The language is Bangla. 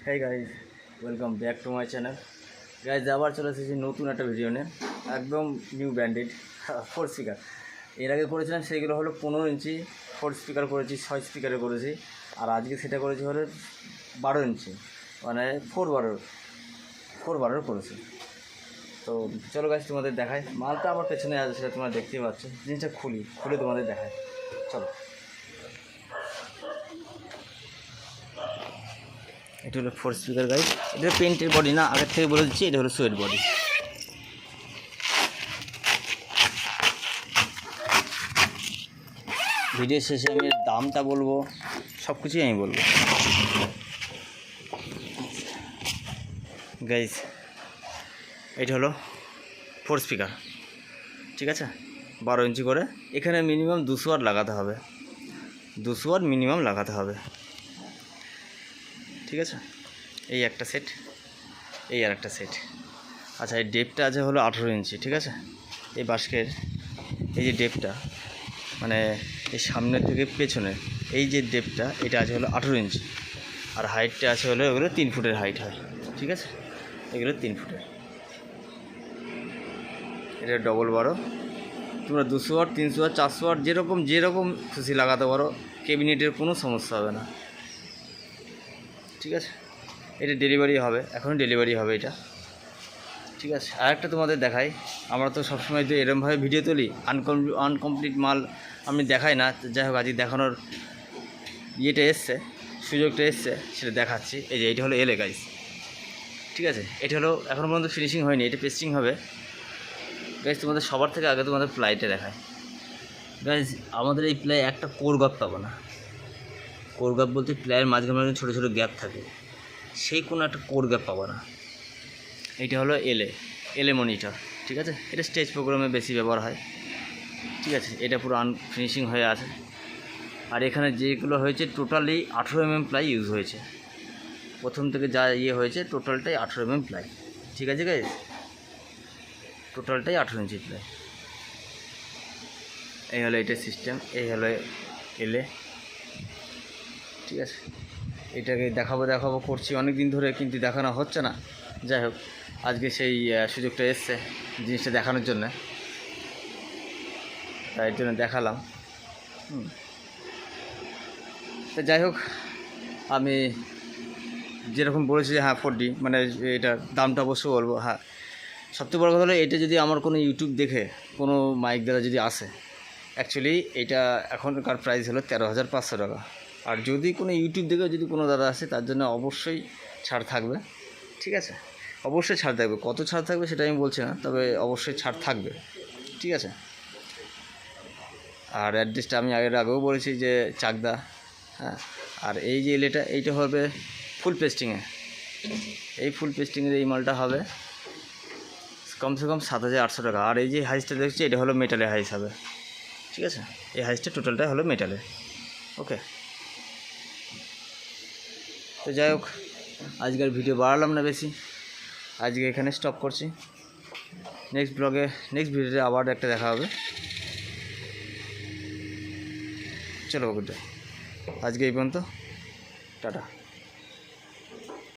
Hey guys, welcome back to my channel. Guys, আবার চলে এসেছি নতুন একটা ভিডিও নিয়ে, একদম নিউ ব্র্যান্ডেড 4 স্পিকার। এর আগে করেছিলাম সেইগুলো হলো 15 ইঞ্চি 4 স্পিকার করেছি, 6 স্পিকারে করেছি। আর আজকে সেটা করেছি হলো 12 ইঞ্চি, মানে 4 বারের করেছি। তো চলো গাইজ তোমাদের দেখায়, মালটা আমার পেছনে আছে সেটা তোমরা দেখতেই পাচ্ছ। জিনিসটা খুলে তোমাদের দেখায়, চলো। এটা হলো 4 স্পিকার গাইজ, এটা পেন্টের বডি না, আগের থেকে বলে দিচ্ছি, এটা হলো সুয়েড বডি। ভিডিও শেষে আমি দামটা বলবো, সব কিছুই আমি বলবো গাইজ। এটা হলো 4 স্পিকার, ঠিক আছে, 12 ইঞ্চি করে। এখানে মিনিমাম 200 ওয়াট লাগাতে হবে, 200 ওয়াট মিনিমাম লাগাতে হবে, ঠিক আছে। এই একটা সেট, এই আর একটা সেট। আচ্ছা, এই ডেপটা আছে হলো 18 ইঞ্চি, ঠিক আছে। এই বাস্কের এই যে ডেপটা, মানে এই সামনের থেকে পেছনে এই যে ডেপটা, এটা আছে হলো 18 ইঞ্চি। আর হাইটটা আছে হলো, এগুলো 3 ফুটের হাইট হয়, ঠিক আছে। এগুলো 3 ফুটের। এটা ডবল 12। তোমরা 200 ওয়াট, 300 ওয়াট, 400 ওয়াট যেরকম খুশি লাগাতে পারো, ক্যাবিনেটের কোনো সমস্যা হবে না, ঠিক আছে। এটা ডেলিভারি হবে, এখন ডেলিভারি হবে এটা, ঠিক আছে। আর একটা তোমাদের দেখাই, আমরা তো সবসময় তো এরমভাবে ভিডিও তুলি, আনকমপ্লিট মাল আমি দেখাই না। যাই হোক, আজকে দেখানোর ইয়েটা এসছে, সুযোগটা এসছে, সেটা দেখাচ্ছি। এই যে এটা হলো এলে গাইস, ঠিক আছে। এটা হলো এখনও পর্যন্ত ফিনিশিং হয়নি, এটা পেস্টিং হবে গাইস। তোমাদের সবার থেকে আগে তোমাদের প্লাইটা দেখায় গাইস। আমাদের এই প্লাই একটা কোর গ্যাপ পাবো না। কোর গ্যাপ বলতে প্লাইয়ের মাঝখানে ছোটো ছোটো গ্যাপ থাকে, সেই কোনো একটা কোর গ্যাপ পাবো না। এটা হলো এলে মনিটর, ঠিক আছে। এটা স্টেজ প্রোগ্রামে বেশি ব্যবহার হয়, ঠিক আছে। এটা পুরো আনফিনিশিং হয়ে আছে। আর এখানে যেগুলো হয়েছে টোটালি 18 mm প্লাই ইউজ হয়েছে। প্রথম থেকে যা হয়েছে টোটালটাই 18 mm প্লাই, ঠিক আছে গাইস। টোটালটাই 18 ইঞ্চি প্লাই। এই হলো এটার সিস্টেম, এই হলো এলে, ঠিক আছে। এটাকে দেখাবো করছি অনেক দিন ধরে, কিন্তু দেখানো হচ্ছে না। যাই হোক, আজকে সেই সুযোগটা এসছে জিনিসটা দেখানোর জন্য, তাই এর জন্য দেখালাম। তো যাই হোক, আমি যেরকম বলেছি যে হ্যাঁ 4D, মানে এটার দামটা অবশ্যই বলবো। হ্যাঁ, সবথেকে বড় কথা হলো, এটা যদি আমার কোনো ইউটিউব দেখে কোনো মাইক দ্বারা যদি আসে, অ্যাকচুয়ালি এটা এখনকার প্রাইস হলো 13,500 টাকা। আর যদি কোনো ইউটিউব দেখে যদি কোনো দাদা আসে, তার জন্য অবশ্যই ছাড় থাকবে, ঠিক আছে। অবশ্যই ছাড় থাকবে, কত ছাড় থাকবে সেটা আমি বলছি না, তবে অবশ্যই ছাড় থাকবে, ঠিক আছে। আর অ্যাড্রেসটা আমি আগেও বলেছি যে চাকদা, হ্যাঁ। আর এই যে এলেটা, এইটা হবে ফুল পেস্টিংয়ে। এই ফুল পেস্টিংয়ের এই মালটা হবে কমসে কম 7,800 টাকা। আর এই যে হাইসটা দেখছি, এটা হলো মেটালের হাইস হবে, ঠিক আছে। এই হাইসটা টোটালটা হলো মেটালের, ওকে। তো যাই হোক, আজকের ভিডিও বাড়ালাম না বেশি, আজকে এখানে স্টপ করছি। নেক্সট ভিডিওতে আবার একটা দেখা হবে। চলো গুড ডে, আজকে এই পর্যন্ত, টাটা।